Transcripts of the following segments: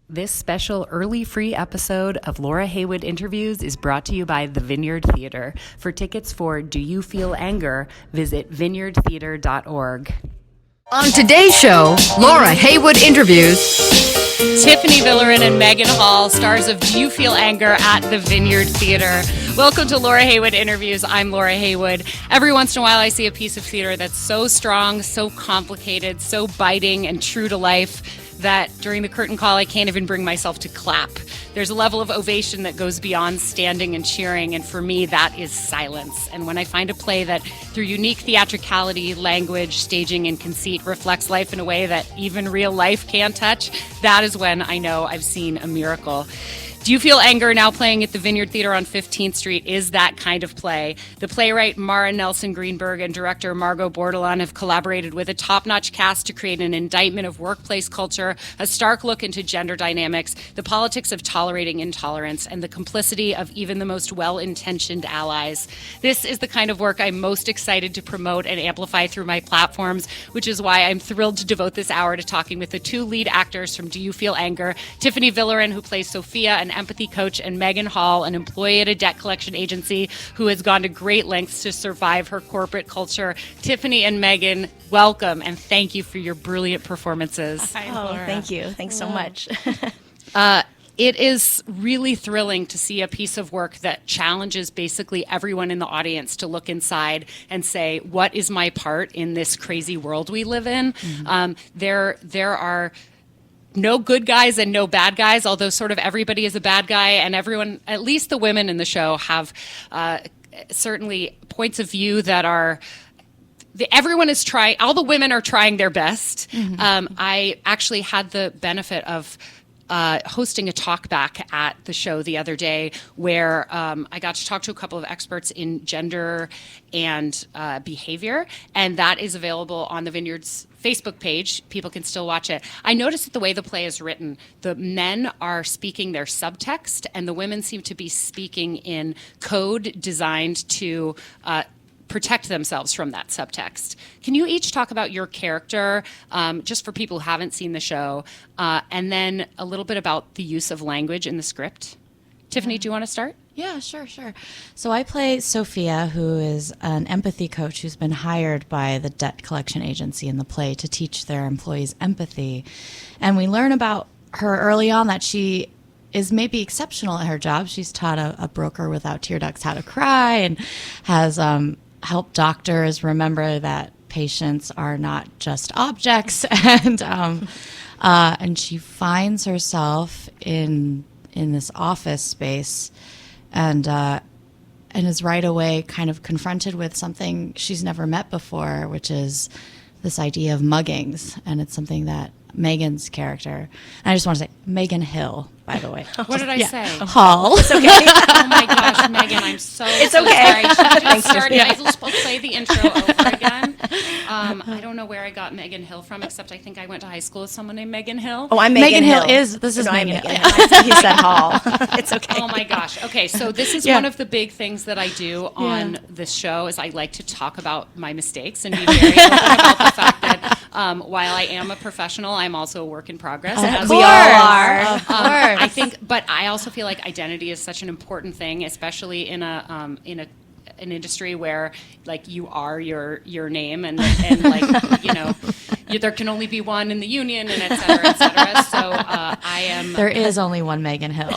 This special early free episode of Laura Heywood Interviews is brought to you by the Vineyard Theatre. For tickets for Do You Feel Anger, visit vineyardtheatre.org. On today's show, Laura Heywood interviews Tiffany Villarin and Megan Hall, stars of Do You Feel Anger at the Vineyard Theatre. Welcome to Laura Heywood Interviews. I'm Laura Heywood. Every once in a while I see a piece of theater that's so strong, so complicated, so biting and true to life that during the curtain call I can't even bring myself to clap. There's a level of ovation that goes beyond standing and cheering, and for me that is silence. And when I find a play that through unique theatricality, language, staging, and conceit reflects life in a way that even real life can't touch, that is when I know I've seen a miracle. Do You Feel Anger, now playing at the Vineyard Theatre on 15th Street, is that kind of play. The playwright Mara Nelson Greenberg and director Margot Bordelon have collaborated with a top-notch cast to create an indictment of workplace culture, a stark look into gender dynamics, the politics of tolerating intolerance, and the complicity of even the most well-intentioned allies. This is the kind of work I'm most excited to promote and amplify through my platforms, which is why I'm thrilled to devote this hour to talking with the two lead actors from Do You Feel Anger, Tiffany Villarin, who plays Sophia, an empathy coach, and Megan Hall, an employee at a debt collection agency who has gone to great lengths to survive her corporate culture. Tiffany and Megan, welcome, and thank you for your brilliant performances. Hi, Laura. Thank you. Thanks so much. It is really thrilling to see a piece of work that challenges basically everyone in the audience to look inside and say, what is my part in this crazy world we live in? Mm-hmm. There are no good guys and no bad guys, although sort of everybody is a bad guy, and everyone, at least the women in the show, have certainly points of view that are everyone is trying, all the women are trying their best. Mm-hmm. I actually had the benefit of hosting a talk back at the show the other day where I got to talk to a couple of experts in gender and behavior, and that is available on the Vineyard's Facebook page. People can still watch it. I noticed that the way the play is written, the men are speaking their subtext and the women seem to be speaking in code designed to protect themselves from that subtext. Can you each talk about your character, just for people who haven't seen the show, and then a little bit about the use of language in the script? Tiffany, do you want to start? Yeah, sure. So I play Sophia, who is an empathy coach who's been hired by the debt collection agency in the play to teach their employees empathy. And we learn about her early on that she is maybe exceptional at her job. She's taught a broker without tear ducts how to cry and has helped doctors remember that patients are not just objects. And she finds herself in this office space and is right away kind of confronted with something she's never met before, which is this idea of muggings. And it's something that Megan's character, and I just want to say Megan Hill, by the way. What did I say? Hall. It's okay. Oh my gosh, Megan, I'm so It's so okay. sorry. Should we just start? I will play the intro over again. I don't know where I got Megan Hill from, except I think I went to high school with someone named Megan Hill. Oh, I'm Megan Hill. This is Megan Hill. He said Hall. It's okay. Oh my gosh. Okay, so this is one of the big things that I do on this show is I like to talk about my mistakes and be very open about the fact that while I am a professional, I'm also a work in progress. As we all are. Of course. I think, but I also feel like identity is such an important thing, especially in an industry where like you are your name and like there can only be one in the union and et cetera, et cetera. So I am. There is only one Megan Hill.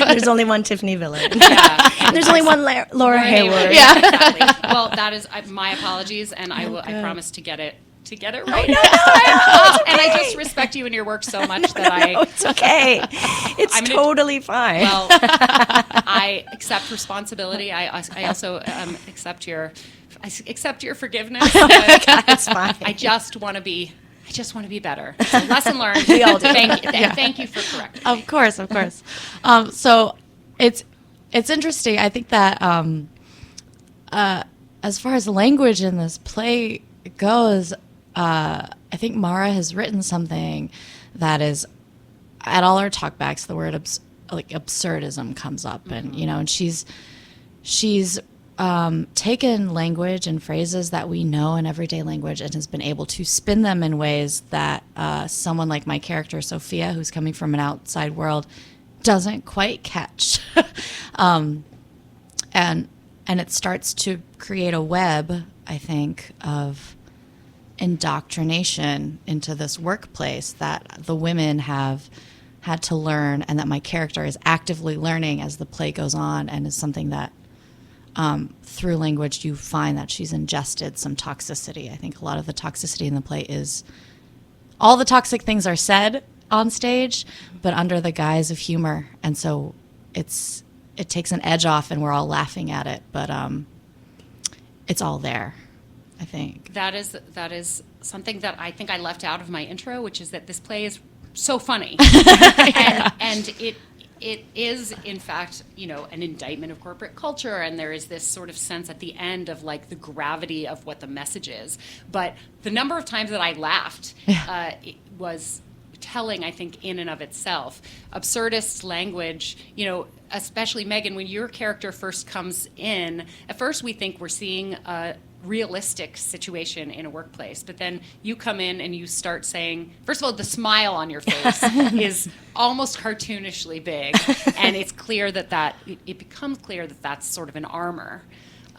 There's only one Tiffany Villarin. Yeah. There's only one Laura Heywood. Yeah, exactly. Well, that is my apologies, and I promise to get it right. No, and I just respect you and your work so much that it's okay. It's totally fine. Well, I accept responsibility. I also accept your forgiveness. It's fine. I just want to be better. So lesson learned. We all do. Thank you for correcting me. Of course. So it's interesting. I think that as far as language in this play goes, I think Mara has written something that is, at all our talkbacks, the word absurdism comes up, and and she's taken language and phrases that we know in everyday language and has been able to spin them in ways that someone like my character, Sophia, who's coming from an outside world, doesn't quite catch. And it starts to create a web, I think, of indoctrination into this workplace that the women have had to learn, and that my character is actively learning as the play goes on, and is something that through language you find that she's ingested some toxicity. I think a lot of the toxicity in the play is all the toxic things are said on stage, but under the guise of humor, and so it takes an edge off, and we're all laughing at it, but it's all there, I think. That is something that I think I left out of my intro, which is that this play is so funny, and it is, in fact, an indictment of corporate culture, and there is this sort of sense at the end of like the gravity of what the message is. But the number of times that I laughed it was telling, I think, in and of itself. Absurdist language, especially Megan, when your character first comes in, at first we think we're seeing a realistic situation in a workplace, but then you come in and you start saying, first of all, the smile on your face is almost cartoonishly big, and it's clear that it becomes clear that that's sort of an armor.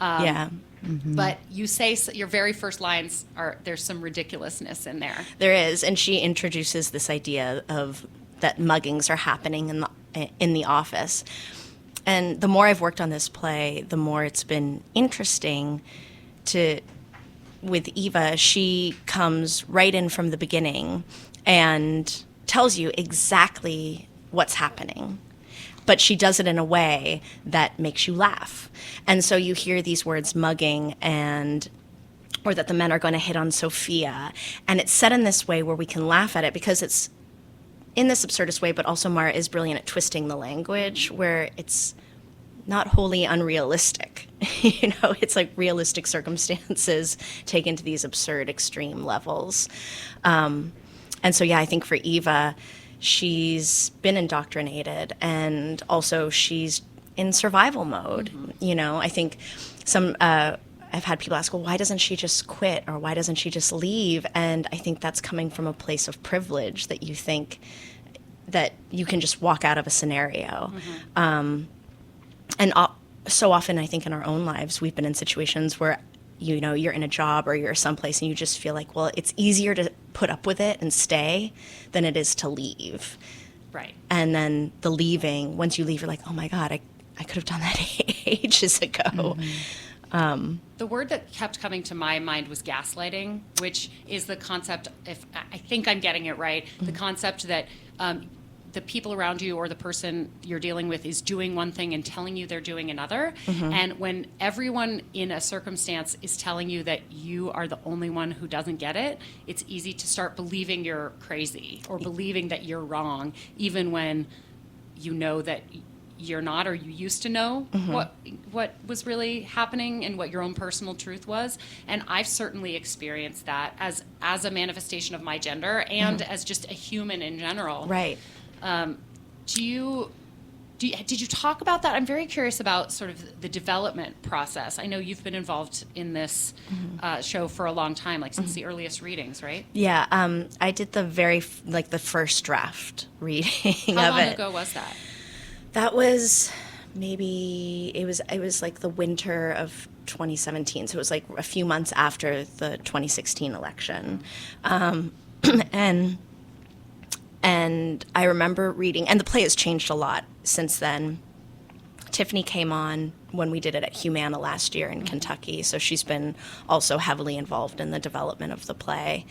Yeah. Mm-hmm. But you say your very first lines there's some ridiculousness in there. There is, and she introduces this idea of that muggings are happening in the office. And the more I've worked on this play, the more it's been interesting with Eva. She comes right in from the beginning and tells you exactly what's happening, but she does it in a way that makes you laugh. And so you hear these words, mugging, or that the men are going to hit on Sophia, and it's said in this way where we can laugh at it because it's in this absurdist way, but also Mara is brilliant at twisting the language where it's not wholly unrealistic. It's like realistic circumstances taken to these absurd extreme levels. And so, yeah, I think for Eva, she's been indoctrinated, and also she's in survival mode. Mm-hmm. I think I've had people ask, well, why doesn't she just quit, or why doesn't she just leave? And I think that's coming from a place of privilege, that you think that you can just walk out of a scenario. Mm-hmm. And so often, I think in our own lives, we've been in situations where, you're in a job or you're someplace and you just feel like, well, it's easier to put up with it and stay than it is to leave. Right. And then the leaving, once you leave, you're like, oh my God, I could have done that ages ago. Mm-hmm. The word that kept coming to my mind was gaslighting, which is the concept, if I think I'm getting it right, mm-hmm. the concept that the people around you or the person you're dealing with is doing one thing and telling you they're doing another. Mm-hmm. And when everyone in a circumstance is telling you that you are the only one who doesn't get it, it's easy to start believing you're crazy or believing that you're wrong, even when you know that you're not, or you used to know mm-hmm. what was really happening and what your own personal truth was. And I've certainly experienced that as a manifestation of my gender and mm-hmm. as just a human in general. Right. Did you talk about that? I'm very curious about sort of the development process. I know you've been involved in this mm-hmm. Show for a long time, like since mm-hmm. the earliest readings, right? Yeah, I did the the first draft reading of it. How long ago was that? That was maybe, it was like the winter of 2017, so it was like a few months after the 2016 election. And I remember reading, and the play has changed a lot since then. Tiffany came on when we did it at Humana last year in mm-hmm. Kentucky, so she's been also heavily involved in the development of the play.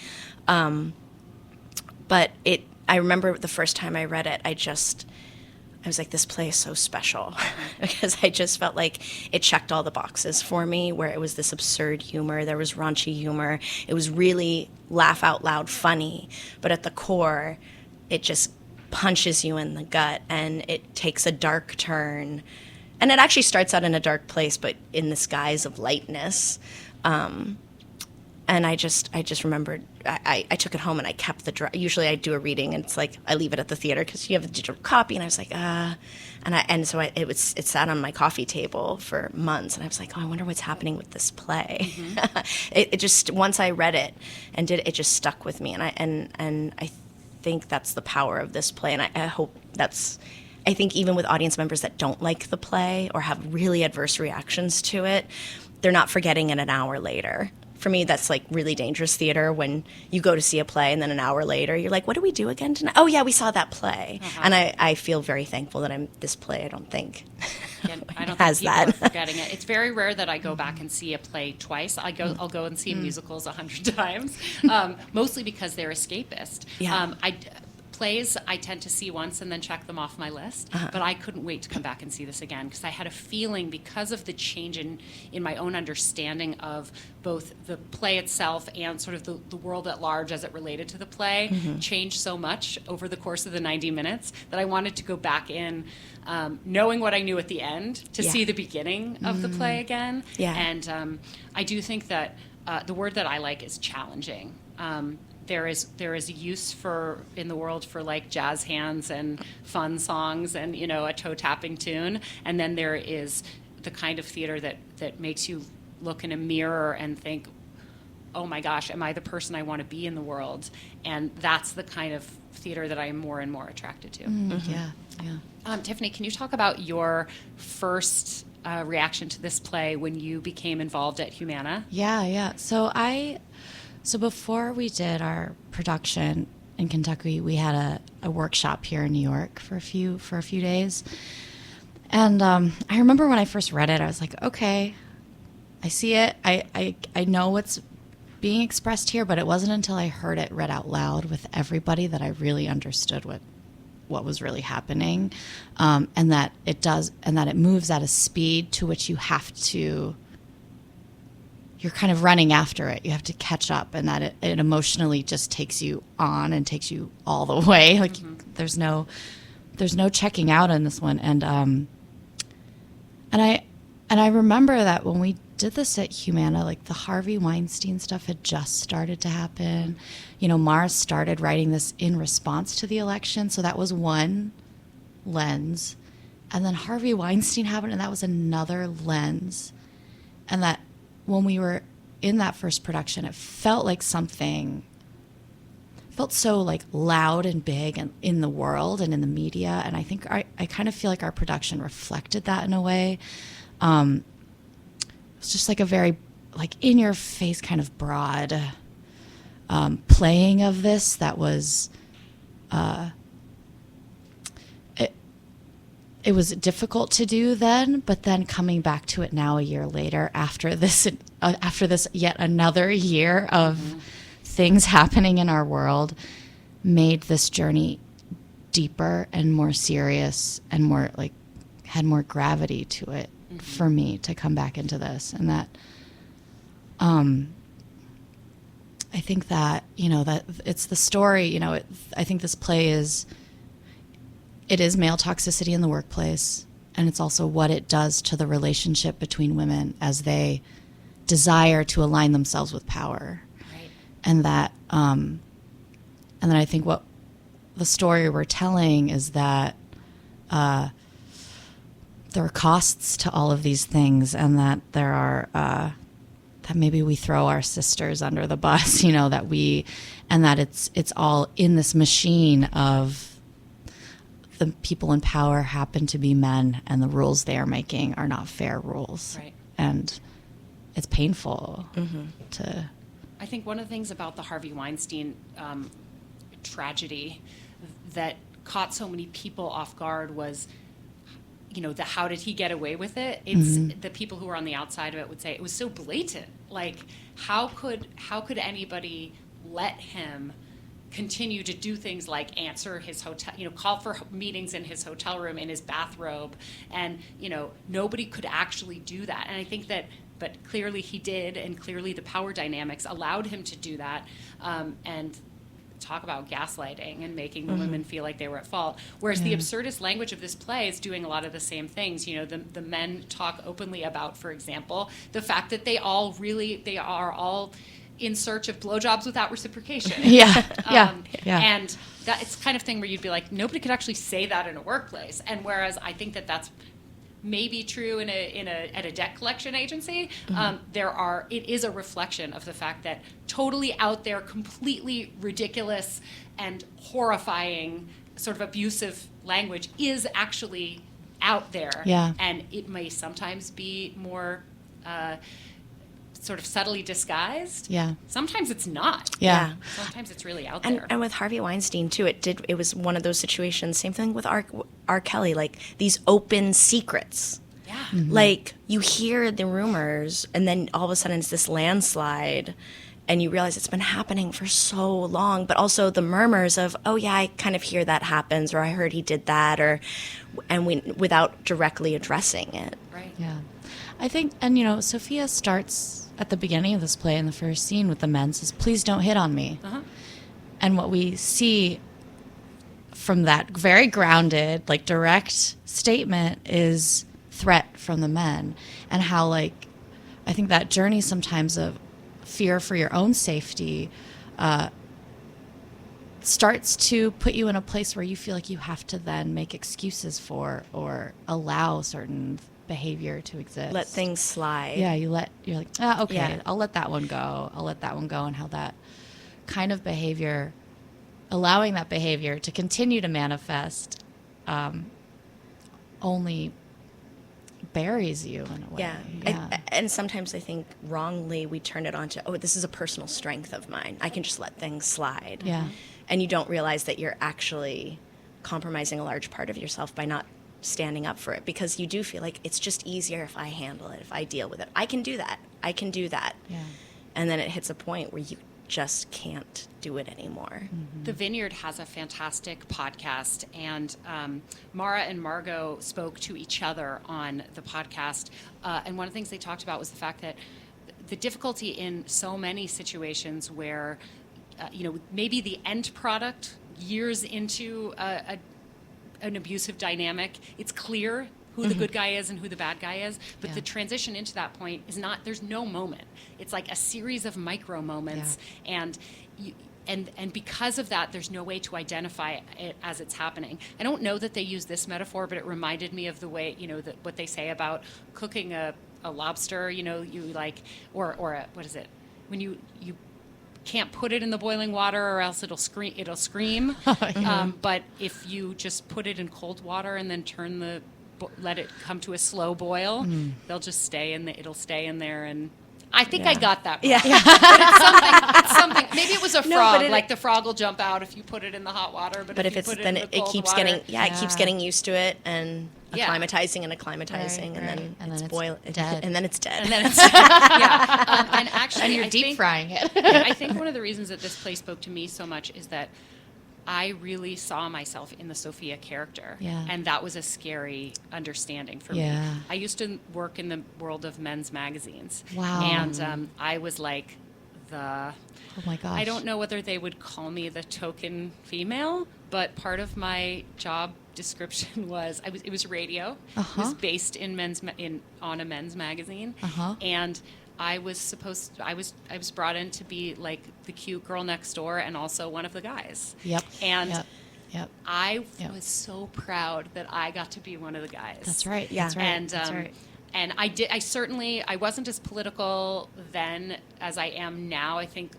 But I remember the first time I read it, I was like, this play is so special because I just felt like it checked all the boxes for me, where it was this absurd humor, there was raunchy humor, it was really laugh out loud funny, but at the core, it just punches you in the gut and it takes a dark turn. And it actually starts out in a dark place, but in this guise of lightness. And I just remembered, I took it home and I kept the draft. Usually I do a reading and it's like, I leave it at the theater because you have a digital copy. And I was like, so it sat on my coffee table for months. And I was like, oh, I wonder what's happening with this play. Mm-hmm. it just, once I read it and it just stuck with me. And I think that's the power of this play. And I hope I think even with audience members that don't like the play or have really adverse reactions to it, they're not forgetting it an hour later. For me, that's like really dangerous theater when you go to see a play and then an hour later you're like, what did we do again tonight? Oh, yeah, we saw that play. Uh-huh. And I feel very thankful that this play, I don't think, I don't has think people that. are forgetting it. It's very rare that I go back and see a play twice. I'll go and see musicals 100 times, mostly because they're escapist. Yeah. Plays I tend to see once and then check them off my list, but I couldn't wait to come back and see this again because I had a feeling, because of the change in my own understanding of both the play itself and sort of the world at large as it related to the play, changed so much over the course of the 90 minutes that I wanted to go back in knowing what I knew at the end to see the beginning of the play again. Yeah. And I do think that the word that I like is challenging. There is a use in the world for like jazz hands and fun songs and a toe tapping tune, and then there is the kind of theater that makes you look in a mirror and think, oh my gosh, am I the person I want to be in the world? And that's the kind of theater that I am more and more attracted to. Yeah. Tiffany, can you talk about your first reaction to this play when you became involved at Humana? Yeah. So before we did our production in Kentucky, we had a workshop here in New York for a few days. And I remember when I first read it, I was like, okay, I see it. I know what's being expressed here, but it wasn't until I heard it read out loud with everybody that I really understood what was really happening, and that it moves at a speed to which you have to. You're kind of running after it. You have to catch up, and that it emotionally just takes you on and takes you all the way. Like there's no checking out on this one. And I remember that when we did this at Humana, like the Harvey Weinstein stuff had just started to happen. Mars started writing this in response to the election, so that was one lens. And then Harvey Weinstein happened, and that was another lens. And that when we were in that first production, it felt like felt so like loud and big and in the world and in the media. And I think I kind of feel like our production reflected that in a way. It's just like a very like in your face kind of broad playing of this that was it was difficult to do then, but then coming back to it now a year later after this yet another year of things happening in our world made this journey deeper and more serious and more like had more gravity to it for me to come back into this. And that I think that that it's the story, I think this play is male toxicity in the workplace, and it's also what it does to the relationship between women as they desire to align themselves with power. Right. And that, and then I think what the story we're telling is that there are costs to all of these things, and that there are that maybe we throw our sisters under the bus, and that it's all in this machine of the people in power happen to be men, and the rules they are making are not fair rules. Right. And it's painful to... I think one of the things about the Harvey Weinstein tragedy that caught so many people off guard was, how did he get away with it? It's the people who were on the outside of it would say it was so blatant. Like, how could anybody let him continue to do things like answer his hotel, call for meetings in his hotel room in his bathrobe, and nobody could actually do that. And I think that, but clearly he did, and clearly the power dynamics allowed him to do that. And talk about gaslighting and making the women feel like they were at fault. Whereas the absurdist language of this play is doing a lot of the same things. The men talk openly about, for example, the fact that they are all in search of blowjobs without reciprocation. Yeah. And that it's kind of thing where you'd be like, nobody could actually say that in a workplace. And whereas I think that that's maybe true at a debt collection agency, it is a reflection of the fact that totally out there, completely ridiculous and horrifying sort of abusive language is actually out there. Yeah. And it may sometimes be more sort of subtly disguised. Yeah. Sometimes it's not. Yeah. Sometimes it's really out there. And with Harvey Weinstein too, it was one of those situations. Same thing with R. Kelly, like these open secrets. Yeah. Like you hear the rumors, and then all of a sudden it's this landslide, and you realize it's been happening for so long. But also the murmurs of, oh yeah, I kind of hear that happens, or I heard he did that, without directly addressing it. Right. Yeah. I think, and Sophia starts at the beginning of this play in the first scene with the men, says, please don't hit on me. And what we see from that very grounded, like direct statement is threat from the men, and how I think that journey sometimes of fear for your own safety starts to put you in a place where you feel like you have to then make excuses for or allow certain behavior to exist. Let things slide. Yeah, you're like, okay, Yeah. I'll let that one go. And how that kind of behavior, allowing that behavior to continue to manifest, only buries you in a way. Yeah. And sometimes I think wrongly we turn it onto, oh, this is a personal strength of mine. I can just let things slide. Yeah. And you don't realize that you're actually compromising a large part of yourself by not standing up for it, because you do feel like it's just easier if I handle it, if I deal with it. I can do that. Yeah. And then it hits a point where you just can't do it anymore. The Vineyard has a fantastic podcast, and Mara and Margot spoke to each other on the podcast. And one of the things they talked about was the fact that the difficulty in so many situations where, maybe the end product years into an abusive dynamic, it's clear who the good guy is and who the bad guy is, but the transition into that point is not, there's no moment. It's like a series of micro moments, and because of that, there's no way to identify it as it's happening. I don't know that they use this metaphor, but it reminded me of the way, what they say about cooking a lobster, you like, or what is it? When you can't put it in the boiling water or else it'll scream. But if you just put it in cold water and then let it come to a slow boil, they'll just stay it'll stay in there. And I think I got that wrong. Yeah. But it's something. Maybe it was a frog. but like the frog will jump out if you put it in the hot water. But if it's you put then it in the it cold keeps water, it keeps getting used to it and Yeah. acclimatizing, and then it's boiling, dead. and then it's dead. and then it's and actually, And you're I deep think- frying it. I think one of the reasons that this play spoke to me so much is that I really saw myself in the Sophia character. Yeah. And that was a scary understanding for Yeah. me. I used to work in the world of men's magazines. Wow. And I was like Oh my gosh. I don't know whether they would call me the token female, but part of my job description was it was radio. It was based in on a men's magazine. And I was I was brought in to be like the cute girl next door and also one of the guys. Yep. And Yep. I was so proud that I got to be one of the guys. That's right. Yeah. That's right. And That's right. and I wasn't as political then as I am now. I think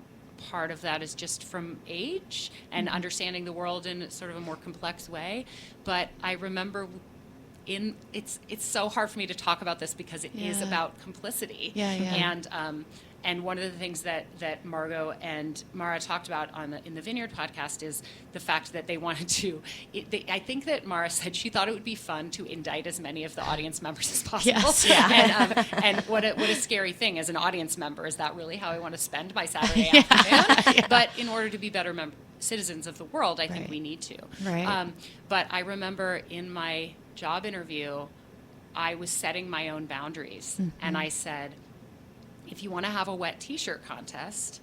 part of that is just from age and understanding the world in sort of a more complex way. But I remember it's so hard for me to talk about this because it is about complicity. And one of the things that Margot and Mara talked about in the Vineyard podcast is the fact that they wanted to. I think that Mara said she thought it would be fun to indict as many of the audience members as possible. Yes. And what a scary thing as an audience member. Is that really how I want to spend my Saturday afternoon? But in order to be better citizens of the world, I think we need to. Right. But I remember in my job interview, I was setting my own boundaries, and I said, if you want to have a wet T-shirt contest,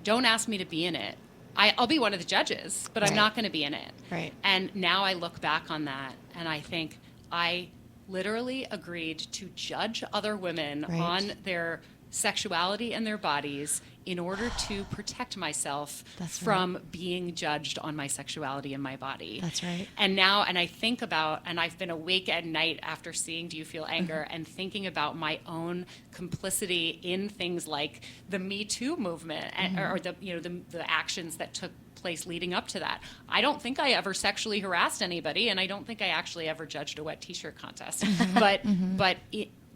don't ask me to be in it. I'll be one of the judges, but I'm not going to be in it. Right. And now I look back on that, and I think I literally agreed to judge other women on their sexuality and their bodies in order to protect myself That's from being judged on my sexuality and my body. That's right. And now, and I think about, and I've been awake at night after seeing Do You Feel Anger and thinking about my own complicity in things like the Me Too movement or the, you know, the actions that took place leading up to that. I don't think I ever sexually harassed anybody, and I don't think I actually ever judged a wet t-shirt contest.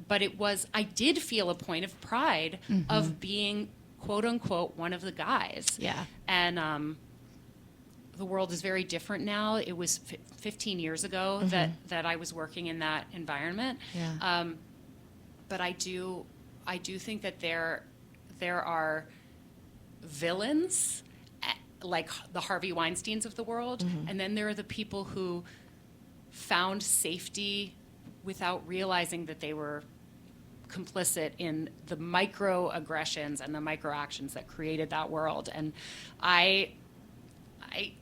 But it was, I did feel a point of pride of being, quote unquote, one of the guys. Yeah. And the world is very different now. It was 15 years ago that I was working in that environment. Yeah. But I do think that there are villains like the Harvey Weinsteins of the world, and then there are the people who found safety without realizing that they were complicit in the microaggressions and the microactions that created that world. And I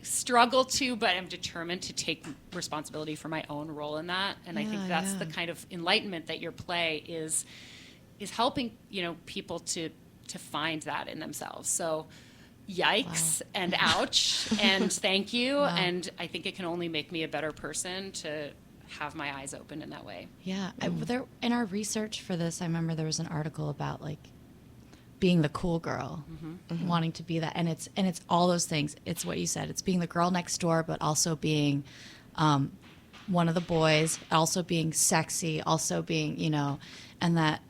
struggle to, but I'm determined to take responsibility for my own role in that. And I think that's the kind of enlightenment that your play is helping, you know, people to find that in themselves. So yikes and ouch and thank you. And I think it can only make me a better person to have my eyes open in that way. Yeah. In our research for this, I remember there was an article about like being the cool girl, wanting to be that. And it's all those things. It's what you said. It's being the girl next door, but also being one of the boys, also being sexy, also being, you know, and that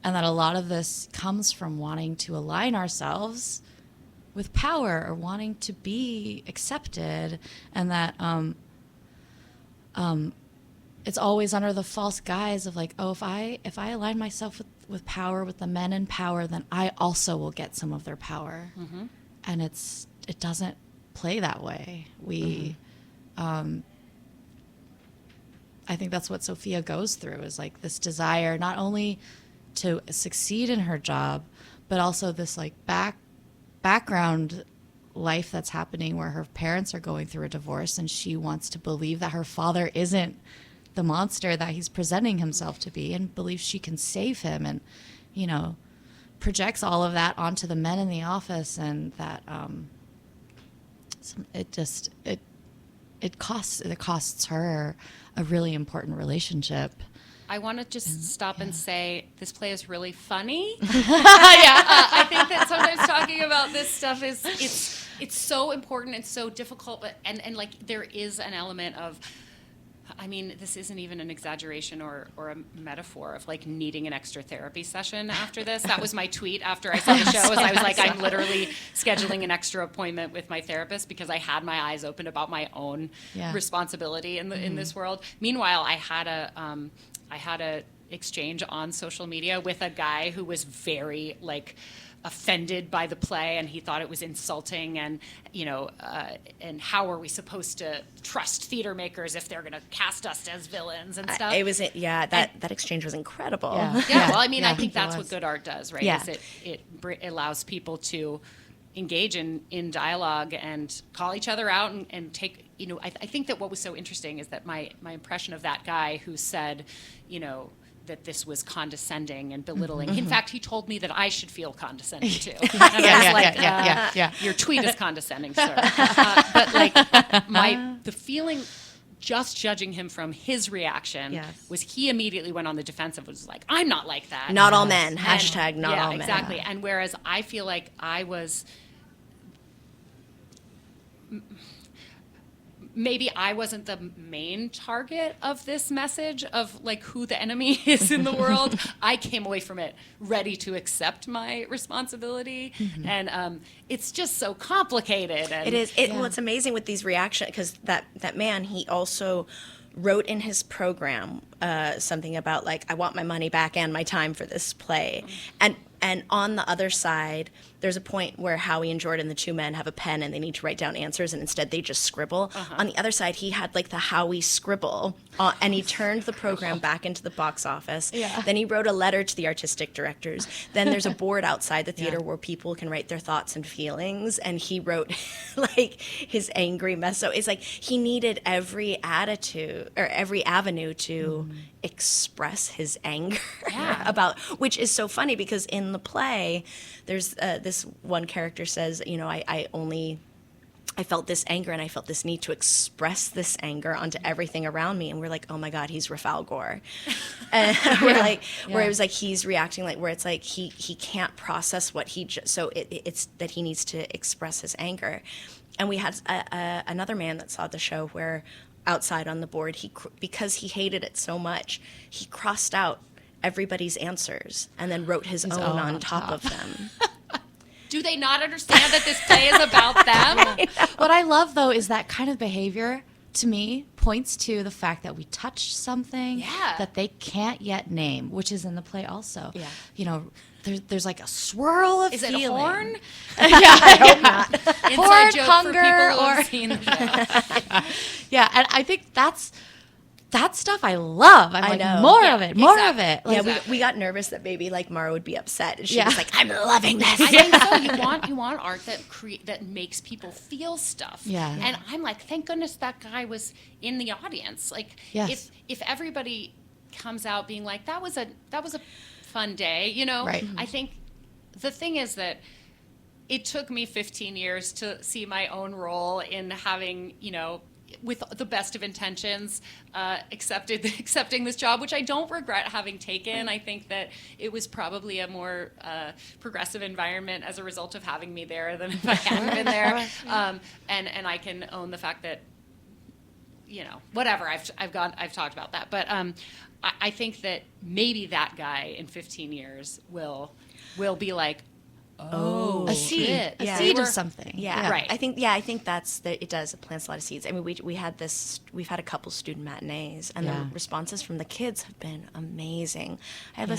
a lot of this comes from wanting to align ourselves with power or wanting to be accepted, and that it's always under the false guise of like, oh, if I align myself with power, with the men in power, then I also will get some of their power. And it doesn't play that way. I think that's what Sophia goes through, is like this desire not only to succeed in her job, but also this like background life that's happening where her parents are going through a divorce, and she wants to believe that her father isn't the monster that he's presenting himself to be, and believes she can save him, and, you know, projects all of that onto the men in the office, and that it costs her a really important relationship. I want to just stop and say this play is really funny. I think that sometimes talking about this stuff it's so important and so difficult, but and like there is an element of, I mean, this isn't even an exaggeration or a metaphor of like needing an extra therapy session after this. That was my tweet after I saw the show. I was like, I'm literally scheduling an extra appointment with my therapist because I had my eyes open about my own responsibility in this world. Meanwhile, I had a exchange on social media with a guy who was very like offended by the play, and he thought it was insulting, and you know, and how are we supposed to trust theater makers if they're going to cast us as villains and stuff? That exchange was incredible. Well, I mean, I think that's what good art does, right? Yeah. Is it allows people to engage in dialogue and call each other out and take, you know, I think that what was so interesting is that my impression of that guy who said, you know, that this was condescending and belittling. In fact, he told me that I should feel condescending too. And I was like, your tweet is condescending, sir. But like the feeling, just judging him from his reaction, was he immediately went on the defensive, was like, I'm not like that. Not all men. Hashtag not all men. Exactly. And whereas I feel like I was, maybe I wasn't the main target of this message of like who the enemy is in the world. I came away from it ready to accept my responsibility. And it's just so complicated. And it is. Well, it's amazing with these reactions, because that man, he also wrote in his program something about like, I want my money back and my time for this play. And on the other side, there's a point where Howie and Jordan, the two men, have a pen and they need to write down answers, and instead they just scribble. On the other side, he had like the Howie scribble, and he turned the program back into the box office. Then he wrote a letter to the artistic directors. Then there's a board outside the theater where people can write their thoughts and feelings, and he wrote like his angry mess. So it's like he needed every attitude or every avenue to express his anger about, which is so funny because in in the play, there's this one character says, you know, I felt this anger and I felt this need to express this anger onto everything around me. And we're like, oh my God, he's Rafalgor. And we're like, where it was like, he's reacting like, where it's like, he can't process what so it's that he needs to express his anger. And we had another man that saw the show where outside on the board, because he hated it so much, he crossed out everybody's answers and then wrote his own on top of them. Do they not understand that this play is about them? What I love, though, is that kind of behavior, to me, points to the fact that we touched something that they can't yet name, which is in the play also. Yeah. You know, there's like a swirl of feeling. Is it horn? I hope not. Inside joke hunger, for people who or have seen the show. Yeah, and I think that stuff I love. I'm like, more of it, more of it. Like, yeah, we got nervous that maybe like Mara would be upset, and she was like, "I'm loving this." I think so. You want art that makes people feel stuff. Yeah. And I'm like, thank goodness that guy was in the audience. Like, if everybody comes out being like, that was a fun day, you know. Right. I think the thing is that it took me 15 years to see my own role in having, you know, with the best of intentions, accepting this job, which I don't regret having taken. I think that it was probably a more progressive environment as a result of having me there than if I hadn't been there. And I can own the fact that, you know, whatever, I've talked about that. But I think that maybe that guy in 15 years will be like, a seed, shit. seed of something. Yeah, right. I think that's that. It does. It plants a lot of seeds. I mean, we've had a couple student matinees, and the responses from the kids have been amazing. I had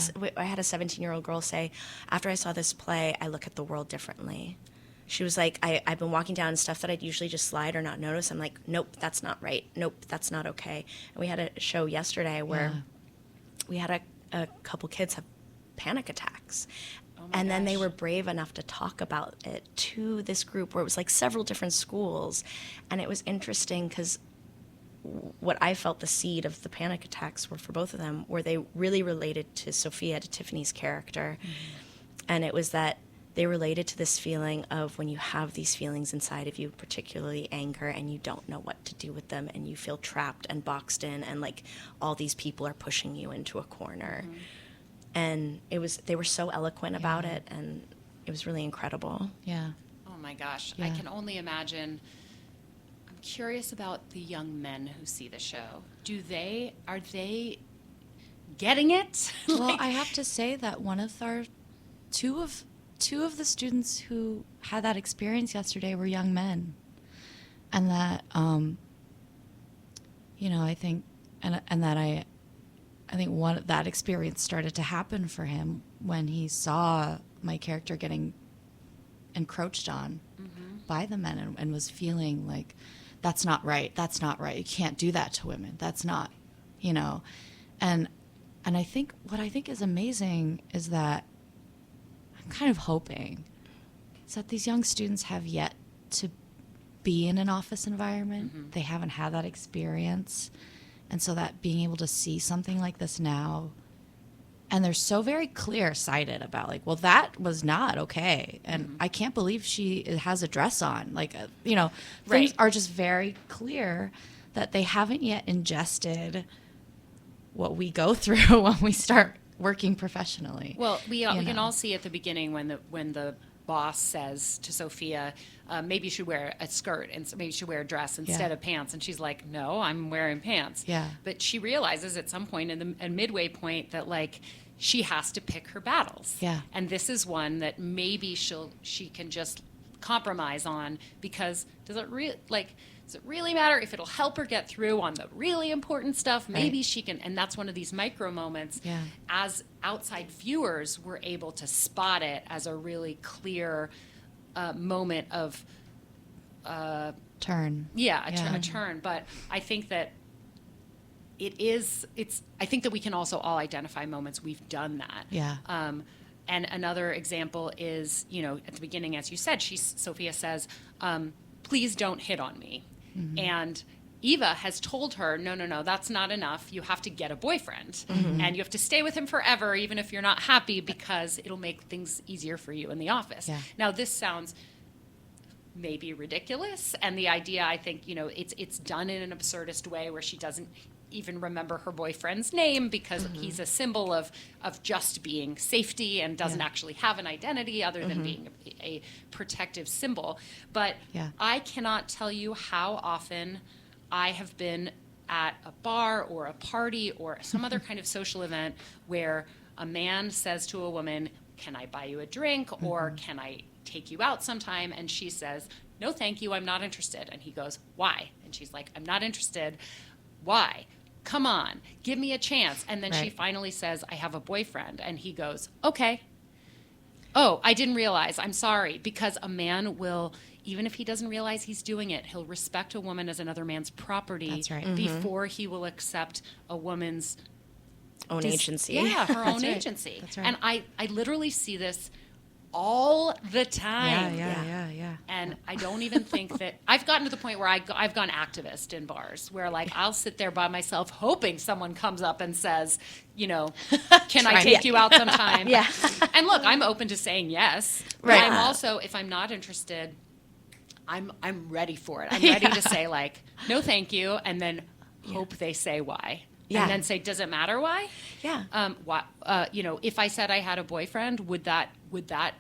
a 17-year-old girl say, after I saw this play, I look at the world differently. She was like, I've been walking down stuff that I'd usually just slide or not notice. I'm like, nope, that's not right. Nope, that's not okay. And we had a show yesterday where we had a couple kids have panic attacks. And then they were brave enough to talk about it to this group where it was like several different schools. And it was interesting because what I felt the seed of the panic attacks were for both of them, where they really related to Sophia, to Tiffany's character. Mm-hmm. And it was that they related to this feeling of when you have these feelings inside of you, particularly anger, and you don't know what to do with them, and you feel trapped and boxed in, and like all these people are pushing you into a corner. Mm-hmm. And they were so eloquent about it, and it was really incredible. Yeah. Oh my gosh. Yeah. I can only imagine. I'm curious about the young men who see the show. Are they getting it? Well, I have to say that two of the students who had that experience yesterday were young men. And that, you know, I think, and that I think that experience started to happen for him when he saw my character getting encroached on by the men and was feeling like, that's not right. That's not right. You can't do that to women. That's not, you know. And I think what I think is amazing is that I'm kind of hoping is that these young students have yet to be in an office environment. Mm-hmm. They haven't had that experience. And so that being able to see something like this now, and they're so very clear-sighted about like, well, that was not okay. And I can't believe she has a dress on. Like, you know, things are just very clear that they haven't yet ingested what we go through when we start working professionally. Well, we can all see at the beginning when the boss says to Sophia, maybe you should wear a skirt and maybe you should wear a dress instead of pants. And she's like, no, I'm wearing pants. Yeah. But she realizes at some point in the midway point that like she has to pick her battles. Yeah. And this is one that maybe she can just compromise on because does it really matter if it'll help her get through on the really important stuff? Maybe she can, and that's one of these micro moments. Yeah. As outside viewers, we're able to spot it as a really clear moment of turn. A turn. But I think that I think that we can also all identify moments we've done that. Yeah. And another example is, you know, at the beginning, as you said, Sophia says, please don't hit on me. Mm-hmm. And Eva has told her, no, that's not enough. You have to get a boyfriend. And you have to stay with him forever, even if you're not happy, because it'll make things easier for you in the office. Yeah. Now, this sounds maybe ridiculous. And the idea, I think, it's done in an absurdist way where she doesn't even remember her boyfriend's name because he's a symbol of just being safety and doesn't actually have an identity other than being a protective symbol. But I cannot tell you how often I have been at a bar or a party or some other kind of social event where a man says to a woman, "Can I buy you a drink?" or "Can I take you out sometime?" And she says, "No, thank you, I'm not interested." And he goes, "Why?" And she's like, "I'm not interested." "Why? Come on, give me a chance." And then she finally says, "I have a boyfriend." And he goes, "Okay. Oh, I didn't realize. I'm sorry." Because a man will, even if he doesn't realize he's doing it, he'll respect a woman as another man's property. That's right. Before he will accept a woman's Own agency. Yeah, her own right. agency. That's right. And I literally see this all the time. Yeah. And I don't even think that I've gotten to the point where I've gone activist in bars where like I'll sit there by myself hoping someone comes up and says, "Can I take you out sometime?" Yeah. And look, I'm open to saying yes. But Right. I'm also, if I'm not interested, I'm ready for it. I'm ready to say like, "No, thank you," and then hope they say why. Yeah. And then say, "Does it matter why?" Yeah. Why, if I said I had a boyfriend, would that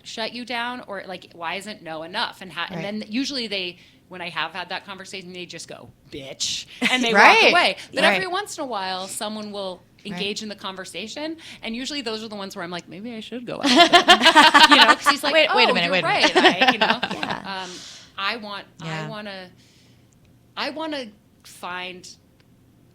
shut you down? Or like, why isn't no enough? And then usually when I have had that conversation, they just go, "Bitch," and they walk away. But every once in a while, someone will engage in the conversation, and usually those are the ones where I'm like, maybe I should go out with him. Because he's like, Wait a minute, you're wait a right. Yeah. I want to find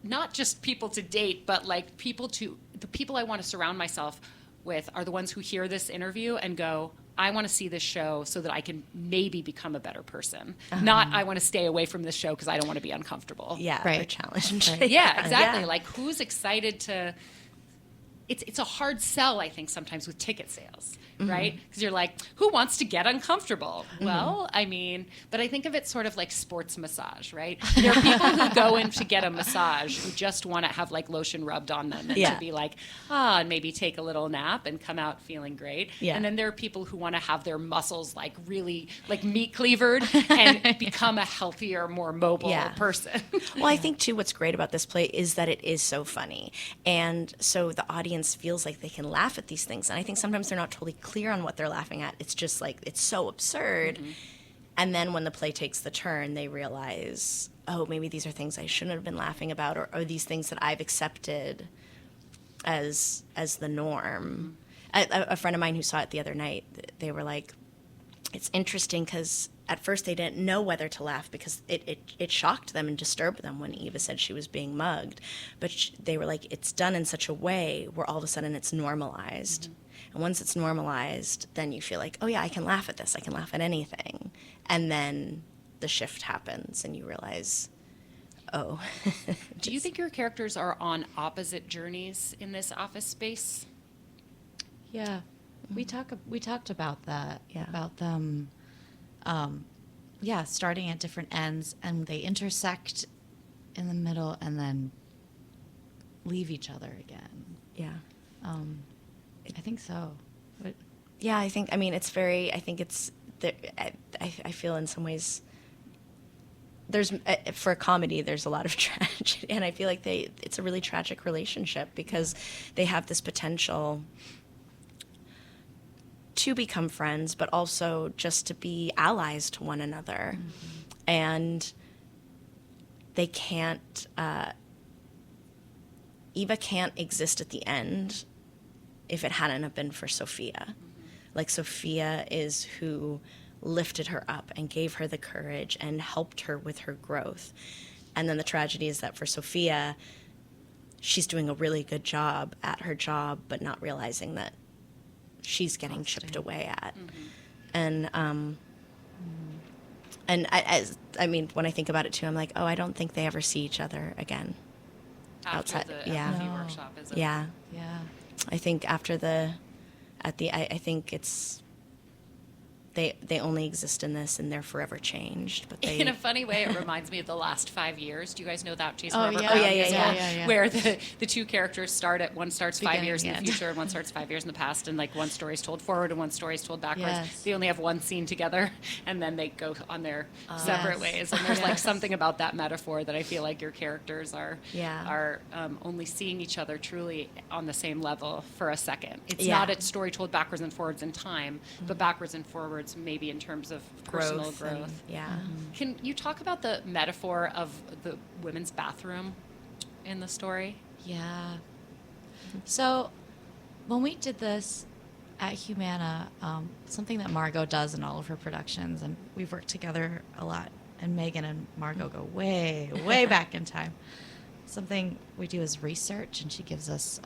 not just people to date, but like the people I want to surround myself with are the ones who hear this interview and go, "I want to see this show so that I can maybe become a better person." Not, "I want to stay away from this show because I don't want to be uncomfortable." Yeah. Right. Or challenged. Yeah, exactly. Yeah. Like, who's excited to... It's a hard sell, I think, sometimes with ticket sales, right? Because you're like, who wants to get uncomfortable? Well, I mean, but I think of it sort of like sports massage, right? There are people who go in to get a massage who just want to have like lotion rubbed on them and to be like, and maybe take a little nap and come out feeling great. Yeah. And then there are people who want to have their muscles like really like meat cleavered and become a healthier, more mobile person. Well, I think too what's great about this play is that it is so funny. And so the audience feels like they can laugh at these things. And I think sometimes they're not totally clear on what they're laughing at. It's just like, it's so absurd. And then when the play takes the turn, they realize, oh, maybe these are things I shouldn't have been laughing about, or these things that I've accepted as the norm. A friend of mine who saw it the other night, they were like, it's interesting because at first they didn't know whether to laugh because it shocked them and disturbed them when Eva said she was being mugged. But they were like, it's done in such a way where all of a sudden it's normalized. And once it's normalized, then you feel like, oh yeah, I can laugh at this. I can laugh at anything. And then the shift happens and you realize, oh. Do you think your characters are on opposite journeys in this office space? Yeah. We talked about that. Yeah. About them starting at different ends, and they intersect in the middle and then leave each other again. Yeah. I think so. But Yeah, I think I feel in some ways there's for a comedy there's a lot of tragedy, and I feel like it's a really tragic relationship because they have this potential to become friends, but also just to be allies to one another. And they can't, Eva can't exist at the end if it hadn't have been for Sophia. Like, Sophia is who lifted her up and gave her the courage and helped her with her growth. And then the tragedy is that for Sophia, she's doing a really good job at her job, but not realizing that she's getting chipped away at. And I mean, when I think about it too, I'm like, oh, I don't think they ever see each other again. After Outside, the empathy workshop, is it? Yeah. yeah. I think I think it's, they only exist in this and they're forever changed. But they, In a funny way, it reminds me of the last 5 years. Do you guys know that Jason Oh, Robert yeah. Brown Oh, yeah, musical? yeah. Where the two characters one starts 5 Beginning years in the and future and one starts 5 years in the past, and like one story's told forward and one story's told backwards. Yes. They only have one scene together, and then they go on their separate Yes. ways. And there's like something about that metaphor that I feel like your characters are only seeing each other truly on the same level for a second. It's not a story told backwards and forwards in time, but backwards and forwards maybe in terms of personal growth. Can you talk about the metaphor of the women's bathroom in the story? Yeah. So when we did this at Humana, something that Margot does in all of her productions, and we've worked together a lot, and Megan and Margot go way, way back in time. Something we do is research, and she gives us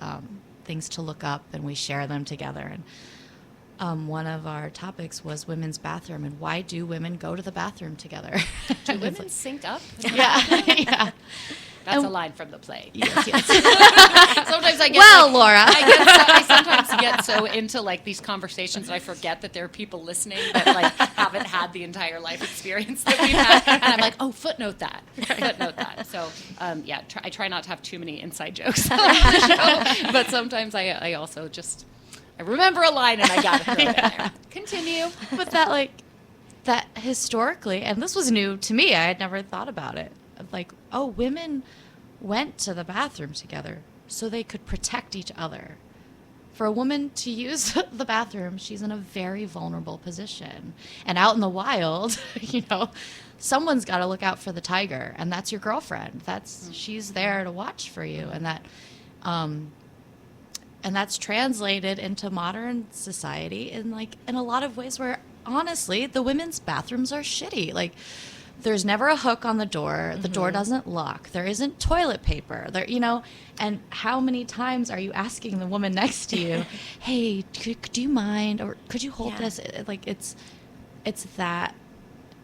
things to look up, and we share them together. And one of our topics was women's bathroom, and why do women go to the bathroom together? Do women sync up? Yeah. That's a line from the play. Yes. Sometimes I get Laura. I sometimes get so into like these conversations that I forget that there are people listening that like haven't had the entire life experience that we've had, and I'm like, oh, footnote that. So I try not to have too many inside jokes on the show, but sometimes I also just I remember a line and I got to throw it in there. Continue. But that historically, and this was new to me, I had never thought about it. Like, oh, women went to the bathroom together so they could protect each other. For a woman to use the bathroom, she's in a very vulnerable position. And out in the wild, someone's got to look out for the tiger, and that's your girlfriend. She's there to watch for you, and that's translated into modern society in a lot of ways where honestly the women's bathrooms are shitty. Like, there's never a hook on the door. The door doesn't lock. There isn't toilet paper. And how many times are you asking the woman next to you, "Hey, do you mind, or could you hold this?" Like, it's that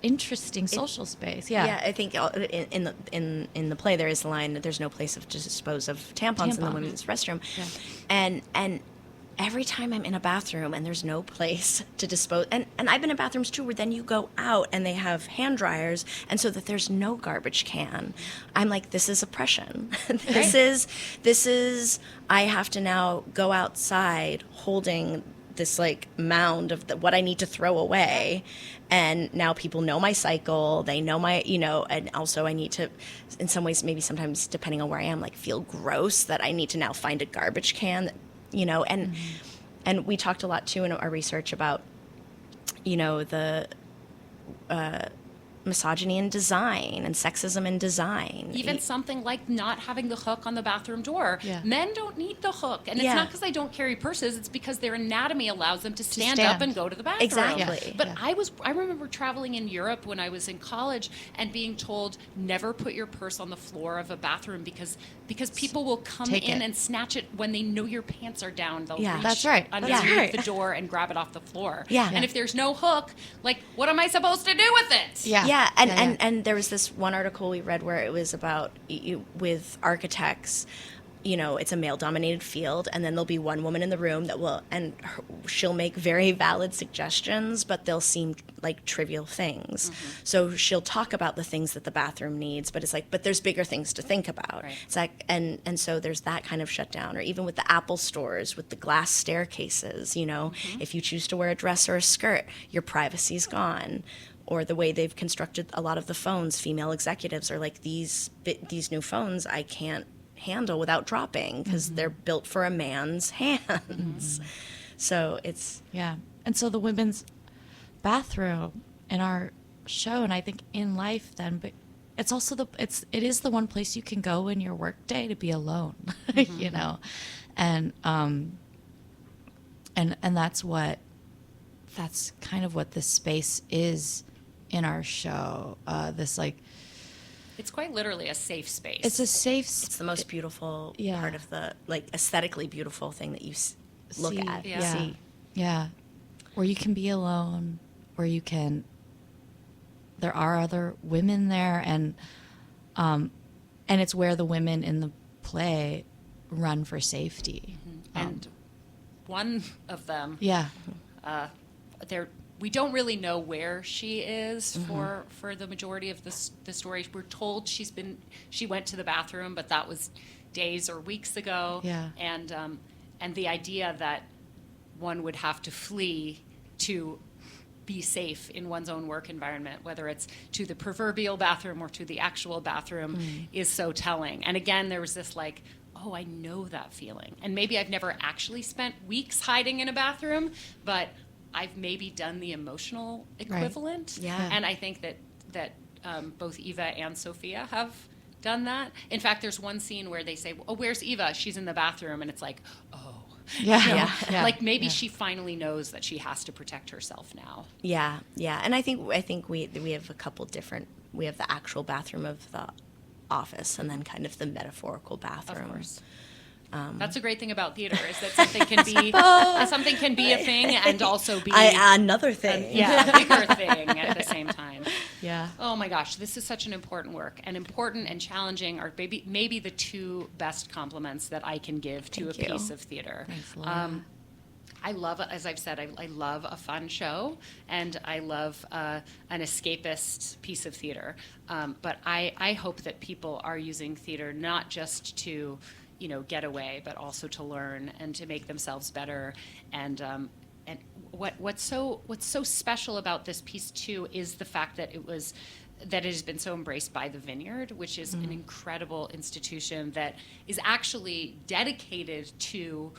interesting social space. Yeah, I think in the play there is the line that there's no place to dispose of tampons in the women's restroom, and every time I'm in a bathroom and there's no place to dispose, and I've been in bathrooms too where then you go out and they have hand dryers, and so that there's no garbage can, I'm like, this is oppression. This is I have to now go outside holding this like mound of what I need to throw away, and now people know my cycle, they know my and also I need to, in some ways, maybe sometimes depending on where I am, like feel gross that I need to now find a garbage can, and we talked a lot too in our research about the misogyny in design and sexism in design. Even something like not having the hook on the bathroom door. Yeah. Men don't need the hook. And it's not because they don't carry purses, it's because their anatomy allows them to stand up and go to the bathroom. Exactly. But I remember traveling in Europe when I was in college and being told, never put your purse on the floor of a bathroom because people will come in and snatch it when they know your pants are down. They'll reach that's right. underneath the door and grab it off the floor. Yeah. And if there's no hook, like, what am I supposed to do with it? Yeah, and there was this one article we read where it was about with architects, it's a male-dominated field, and then there'll be one woman in the room she'll make very valid suggestions, but they'll seem like trivial things. So she'll talk about the things that the bathroom needs, but it's like, but there's bigger things to think about. Right. It's like, and so there's that kind of shutdown, or even with the Apple stores with the glass staircases. If you choose to wear a dress or a skirt, your privacy's gone. Or the way they've constructed a lot of the phones, female executives are like, these new phones I can't handle without dropping because they're built for a man's hands. So it's and so the women's bathroom in our show, and I think in life then, but it's also it is the one place you can go in your work day to be alone. And that's kind of what this space is in our show. It's quite literally a safe space. It's a safe. It's the most beautiful part of the aesthetically beautiful thing that you look at. See. Yeah, where you can be alone, where you can. There are other women there, and it's where the women in the play run for safety. And one of them, we don't really know where she is for the majority of the story. We're told she went to the bathroom, but that was days or weeks ago. Yeah. And the idea that one would have to flee to be safe in one's own work environment, whether it's to the proverbial bathroom or to the actual bathroom, is so telling. And again, there was this like, oh, I know that feeling. And maybe I've never actually spent weeks hiding in a bathroom, but I've maybe done the emotional equivalent. Right. Yeah. And I think that both Eva and Sophia have done that. In fact, there's one scene where they say, oh, where's Eva? She's in the bathroom. And it's like, oh. Yeah. Like maybe she finally knows that she has to protect herself now. Yeah, and I think we have a couple different. We have the actual bathroom of the office, and then kind of the metaphorical bathroom. Of course. That's a great thing about theater is that something can be a thing and also be another thing. a bigger thing at the same time. Yeah. Oh my gosh, this is such an important work, and important and challenging are maybe the two best compliments that I can give to Thank you. Piece of theater. Thanks, Laura. I love, as I've said, I love a fun show, and I love an escapist piece of theater. But I hope that people are using theater not just to, get away, but also to learn and to make themselves better. And what's so special about this piece too is the fact that it has been so embraced by the Vineyard, which is an incredible institution that is actually dedicated to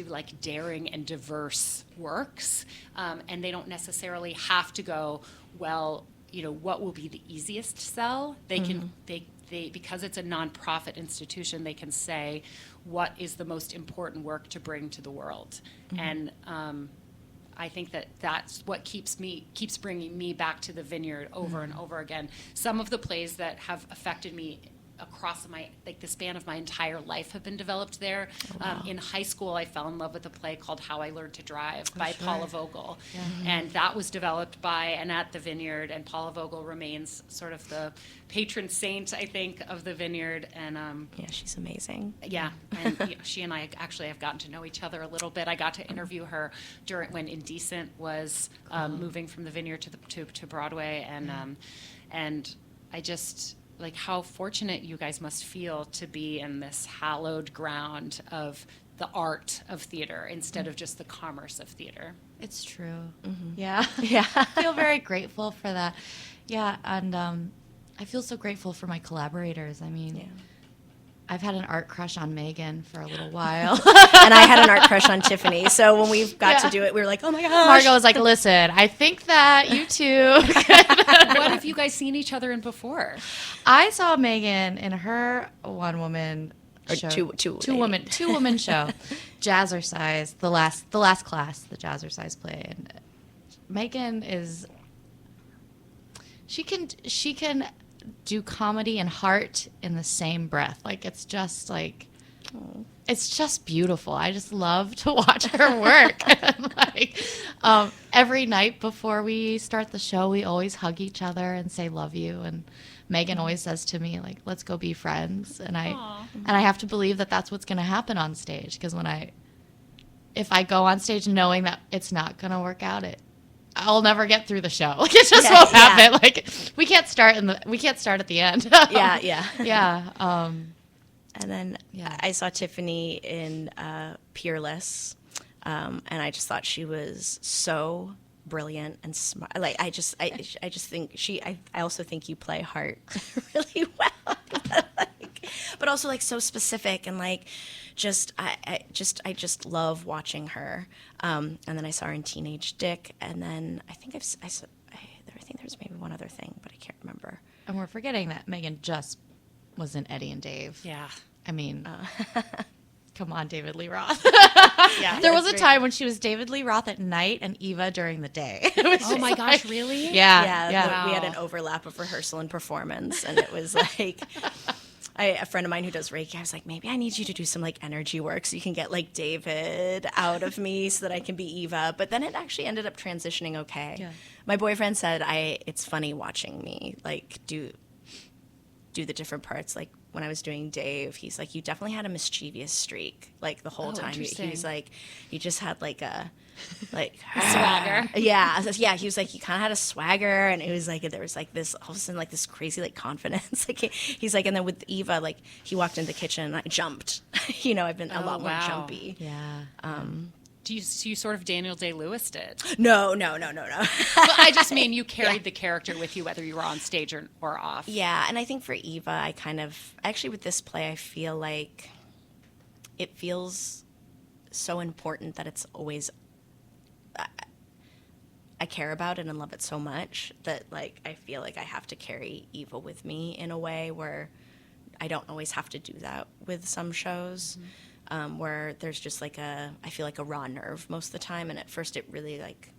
like daring and diverse works, and they don't necessarily have to go, well, what will be the easiest sell. They can they because it's a nonprofit institution, they can say what is the most important work to bring to the world. And I think that's what keeps bringing me back to the Vineyard over and over again. Some of the plays that have affected me across the span of my entire life have been developed there. In high school, I fell in love with a play called How I Learned to Drive by Paula Vogel. And that was developed by and at the Vineyard, and Paula Vogel remains sort of the patron saint, I think, of the Vineyard. And Yeah, she's amazing. yeah, and she and I actually have gotten to know each other a little bit. I got to interview her when Indecent was moving from the Vineyard to Broadway, and I just like how fortunate you guys must feel to be in this hallowed ground of the art of theater instead of just the commerce of theater. It's true. Yeah. I feel very grateful for that. Yeah, and I feel so grateful for my collaborators. I mean, I've had an art crush on Megan for a little while. And I had an art crush on Tiffany. So when we got to do it, we were like, oh my gosh. Margot was like, listen, I think that you two. What have you guys seen each other in before? I saw Megan in her one-woman show. Two-woman show. Jazzercise, the last class, the Jazzercise play. And Megan is, she can do comedy and heart in the same breath. Like, it's just like, it's just beautiful. I just love to watch her work. And every night before we start the show, we always hug each other and say love you. And Megan always says to me, like, let's go be friends. And I have to believe that that's what's going to happen on stage. Because if I go on stage knowing that it's not going to work out, I'll never get through the show. Like, it just won't happen. Like, we can't start at the end. Yeah. And then I saw Tiffany in Peerless, and I just thought she was so brilliant and smart. Like, I just think I also think you play heart really well. But also like so specific and like I just love watching her. And then I saw her in Teenage Dick, and then I think there's maybe one other thing, but I can't remember. And we're forgetting that Megan just was in Eddie and Dave. Yeah. I mean, come on, David Lee Roth. Yeah. There was a time when she was David Lee Roth at night and Eva during the day. Oh my gosh, really? Yeah. We had an overlap of rehearsal and performance, and it was like a friend of mine who does Reiki, I was like, maybe I need you to do some like energy work so you can get like David out of me so that I can be Eva. But then it actually ended up transitioning okay. Yeah. My boyfriend said it's funny watching me like do the different parts. Like when I was doing Dave, he's like, you definitely had a mischievous streak, like the whole time. He interesting. was like, you just had like a Swagger. Yeah, he was like, you kind of had a swagger, and it was like there was like this all of a sudden like this crazy like confidence. Like he's like, and then with Eva, like he walked in the kitchen and I jumped. I've been a lot more wow. jumpy. Yeah. Do you sort of Daniel Day-Lewis did? No. Well, I just mean you carried the character with you, whether you were on stage or off. Yeah, and I think for Eva, actually with this play, I feel like it feels so important that it's always, I care about it and love it so much that like I feel like I have to carry Eva with me in a way where I don't always have to do that with some shows. Where there's just like I feel like a raw nerve most of the time, and at first it really like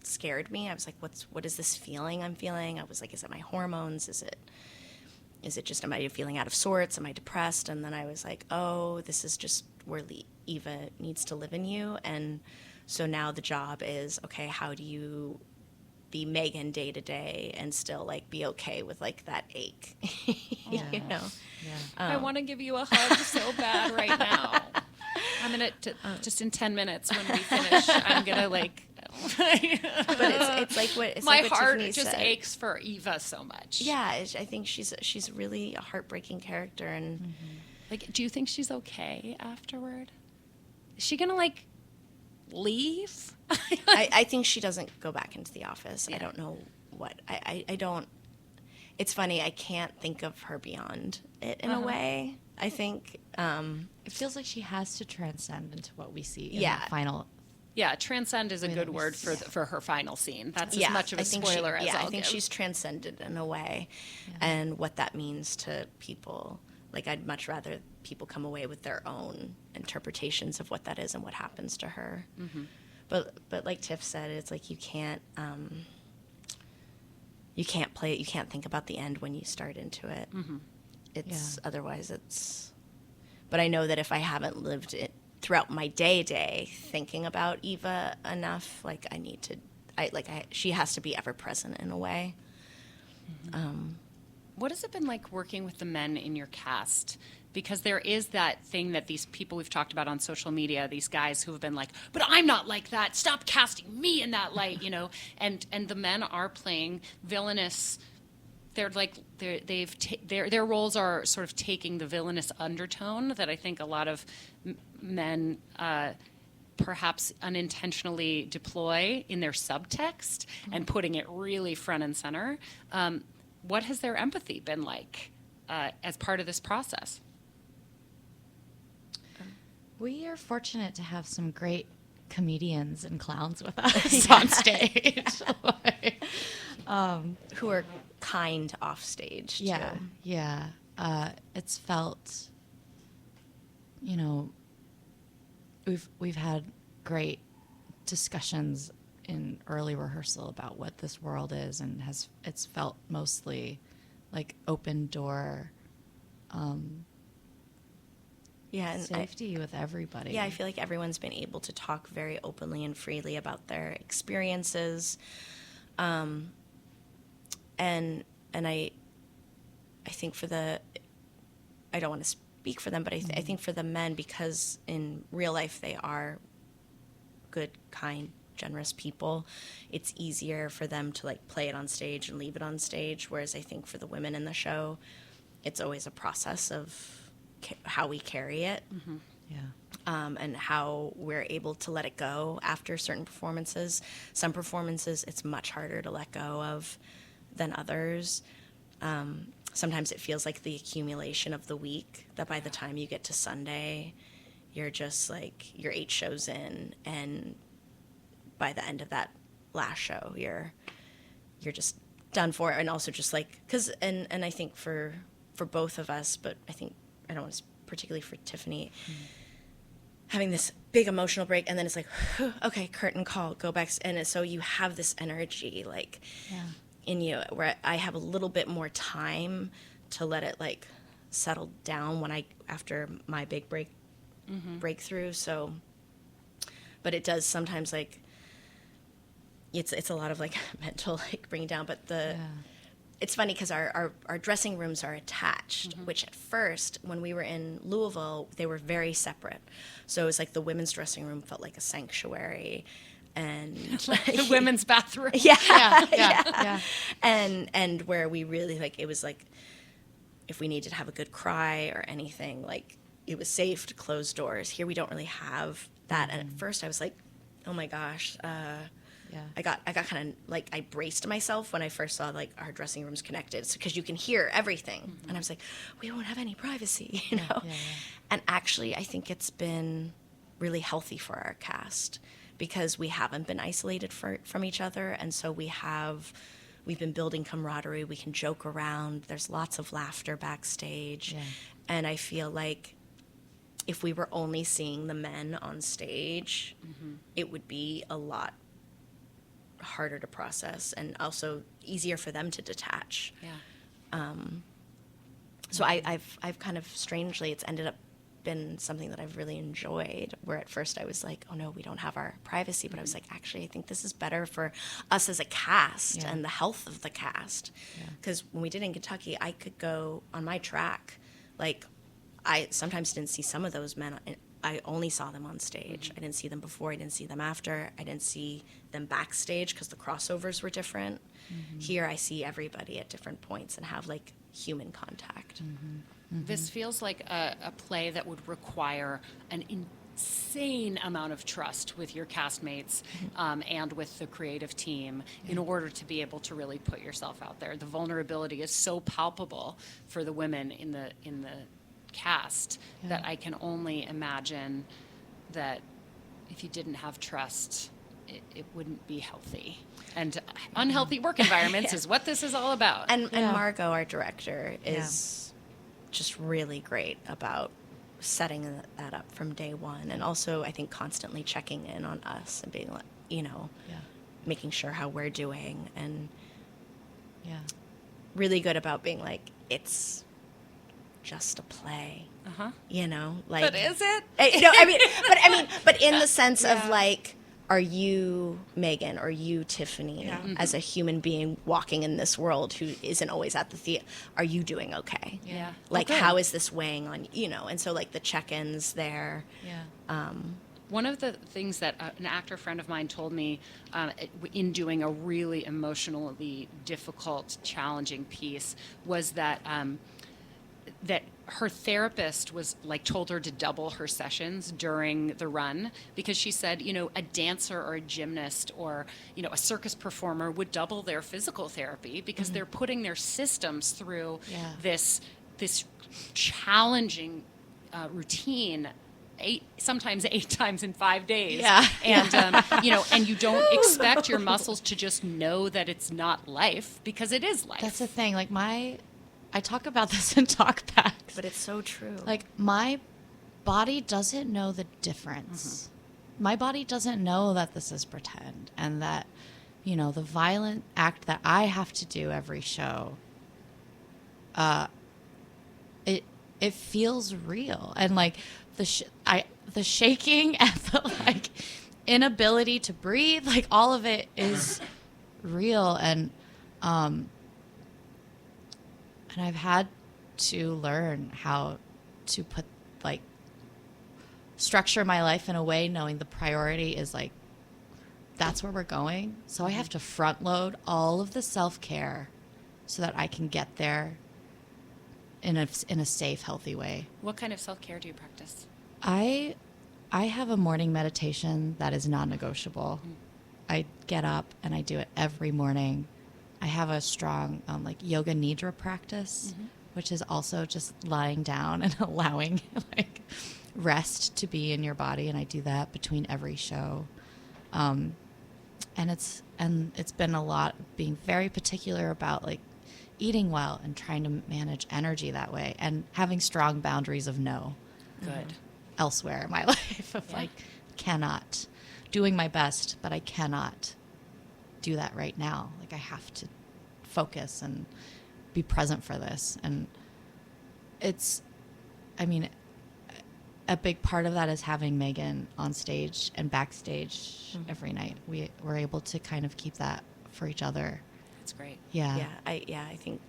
scared me. I was like, what is this feeling I'm feeling? I was like, is it my hormones? Is it just, am I feeling out of sorts? Am I depressed? And then I was like, oh, this is just where Eva needs to live in you. And so now the job is, okay, how do you be Megan day to day and still like be okay with like that ache? You know? I want to give you a hug so bad right now. I'm gonna just in 10 minutes when we finish, I'm gonna like. But it's like what my like what heart Tiffany just said. aches for Eva so much. Yeah, I think she's really a heartbreaking character, and Like, do you think she's okay afterward? Is she gonna like leave? I think she doesn't go back into the office. Yeah. I don't know what I don't. It's funny. I can't think of her beyond it in a way. I think. It feels like she has to transcend into what we see in Yeah. that final. Yeah, transcend is a good word for her final scene. That's as much of a spoiler as I'll I think give. she's transcended in a way, and what that means to people. Like, I'd much rather people come away with their own interpretations of what that is and what happens to her. But like Tiff said, it's like you can't play it. You can't think about the end when you start into it. It's otherwise it's. But I know that if I haven't lived it throughout my day thinking about Eva enough, like I need to, she has to be ever present in a way. What has it been like working with the men in your cast? Because there is that thing that these people we've talked about on social media, these guys who have been like, but I'm not like that. Stop casting me in that light, And the men are playing villainous. They're like their roles are sort of taking the villainous undertone that I think a lot of men perhaps unintentionally deploy in their subtext and putting it really front and center. What has their empathy been like as part of this process? We are fortunate to have some great comedians and clowns with us on stage. Who are kind off stage too. Yeah. It's felt, we've had great discussions in early rehearsal about what this world is, and it's felt mostly like open door and safety with everybody. Yeah, I feel like everyone's been able to talk very openly and freely about their experiences. And I think I don't want to speak for them, but I think for the men, because in real life they are good, kind, generous people, it's easier for them to like play it on stage and leave it on stage. Whereas I think for the women in the show, it's always a process of how we carry it. And how we're able to let it go after certain performances. Some performances it's much harder to let go of than others. Sometimes it feels like the accumulation of the week, that by the time you get to Sunday, you're just like, you're 8 shows in, and by the end of that last show, you're just done for it. And also just like, and I think for both of us, but I think, I don't want to particularly for Tiffany, having this big emotional break, and then it's like, okay, curtain call, go back. And so you have this energy like in you, where I have a little bit more time to let it like settle down after my big breakthrough. So, but it does sometimes like, it's a lot of like mental like bringing down, but it's funny because our dressing rooms are attached, which at first, when we were in Louisville, they were very separate. So it was like the women's dressing room felt like a sanctuary. And The women's bathroom. Yeah. and where we really, like, it was like, if we needed to have a good cry or anything, like, it was safe to close doors. Here we don't really have that. And at first I was like, oh my gosh, I got kind of like, I braced myself when I first saw like our dressing rooms connected, because you can hear everything. And I was like, we won't have any privacy, you know? And actually, I think it's been really healthy for our cast, because we haven't been isolated from each other. And so we've been building camaraderie. We can joke around. There's lots of laughter backstage. And I feel like if we were only seeing the men on stage, it would be a lot harder to process, and also easier for them to detach. So I've kind of, strangely, it's ended up been something that I've really enjoyed, where at first I was like, oh no, we don't have our privacy, but I was like, actually, I think this is better for us as a cast and the health of the cast. Because when we did in Kentucky, I could go on my track, like, I sometimes didn't see some of those men. I only saw them on stage. I didn't see them before. I didn't see them after. I didn't see them backstage because the crossovers were different. Here I see everybody at different points and have like human contact. This feels like a play that would require an insane amount of trust with your castmates and with the creative team in order to be able to really put yourself out there. The vulnerability is so palpable for the women in the cast that I can only imagine that if you didn't have trust, it wouldn't be healthy. And unhealthy work environments is what this is all about. And Margot, our director, is just really great about setting that up from day one, and also I think constantly checking in on us and being like, you know, making sure how we're doing, and really good about being like, it's just a play, you know, like. But is it? No, but in the sense of like, are you Megan, or you Tiffany, as a human being walking in this world who isn't always at the theater? Are you doing okay? Like, how is this weighing on you? Know, and so like the check-ins there. One of the things that an actor friend of mine told me in doing a really emotionally difficult, challenging piece was that that her therapist was like told her to double her sessions during the run, because she said, you know, a dancer or a gymnast or, you know, a circus performer would double their physical therapy because they're putting their systems through this challenging routine sometimes 8 times in 5 days. And, you know, and you don't expect your muscles to just know that it's not life, because it is life. That's the thing. Like I talk about this in talkbacks. But it's so true. Like, my body doesn't know the difference. My body doesn't know that this is pretend, and that, you know, the violent act that I have to do every show, it feels real. And like the shaking and the like inability to breathe, like all of it is real. And I've had to learn how to structure my life in a way knowing the priority is like, that's where we're going. So I have to front load all of the self-care so that I can get there in a safe, healthy way. What kind of self-care do you practice? I have a morning meditation that is non-negotiable. I get up and I do it every morning. I have a strong yoga nidra practice, which is also just lying down and allowing like rest to be in your body, and I do that between every show. And it's been a lot being very particular about like eating well and trying to manage energy that way, and having strong boundaries of no. Good. Elsewhere in my life of like, cannot, doing my best, but I cannot do that right now. Like, I have to focus and be present for this. And a big part of that is having Megan on stage and backstage every night. We're able to kind of keep that for each other. It's great. Yeah. I think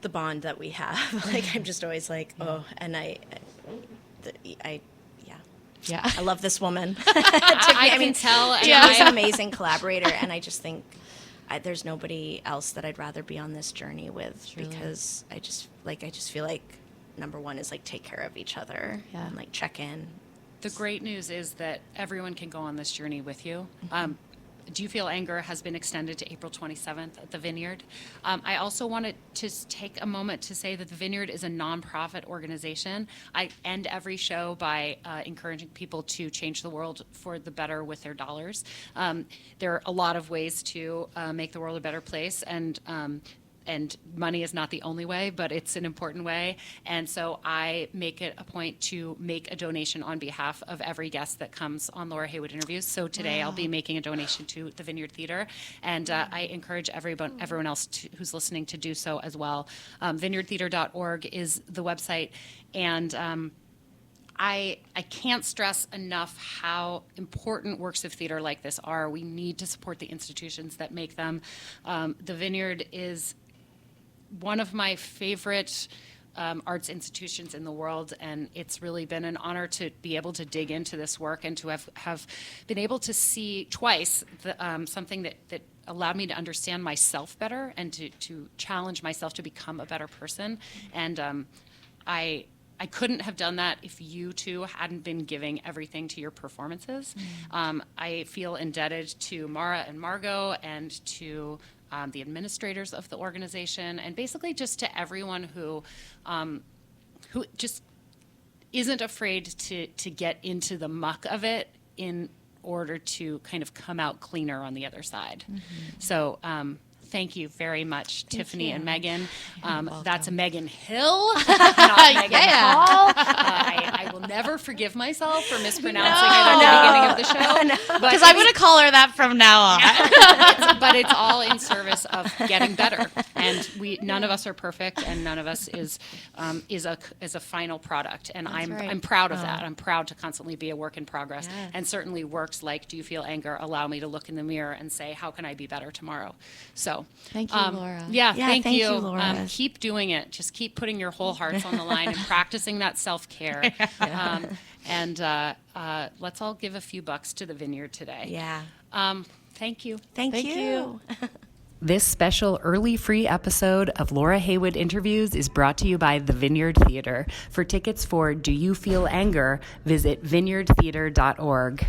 the bond that we have, like, I'm just always like, oh, and I love this woman. I can tell. And Tiffany's an amazing collaborator, and I just think there's nobody else that I'd rather be on this journey with, because I just feel like number one is like take care of each other and like check in. The great news is that everyone can go on this journey with you. Do You Feel Anger has been extended to April 27th at the Vineyard. I also wanted to take a moment to say that the Vineyard is a nonprofit organization. I end every show by encouraging people to change the world for the better with their dollars. There are a lot of ways to make the world a better place, and money is not the only way, but it's an important way. And so I make it a point to make a donation on behalf of every guest that comes on Laura Heywood Interviews. So today I'll be making a donation to the Vineyard Theatre, and I encourage everyone else who's listening to do so as well. Vineyardtheatre.org is the website, and I can't stress enough how important works of theater like this are. We need to support the institutions that make them. The Vineyard is one of my favorite arts institutions in the world, and it's really been an honor to be able to dig into this work and to have been able to see twice something that allowed me to understand myself better and to challenge myself to become a better person. And I couldn't have done that if you two hadn't been giving everything to your performances. I feel indebted to Mara and Margot and to the administrators of the organization, and basically just to everyone who just isn't afraid to get into the muck of it in order to kind of come out cleaner on the other side. So thank you very much, Tiffany and Megan. That's Megan Hill, not Megan Hall. I will never forgive myself for mispronouncing it at the beginning of the show. Because I'm going to call her that from now on. But it's all in service of getting better. And none of us are perfect, and none of us is a final product. And I'm proud of that. I'm proud to constantly be a work in progress. Yes. And certainly works like Do You Feel Anger allow me to look in the mirror and say, how can I be better tomorrow? So thank you, Laura. Thank you. Laura. Keep doing it. Just keep putting your whole hearts on the line and practicing that self-care. And let's all give a few bucks to the Vineyard today. Yeah. Thank you. Thank you. This special early free episode of Laura Heywood Interviews is brought to you by the Vineyard Theatre. For tickets for Do You Feel Anger, visit vineyardtheatre.org.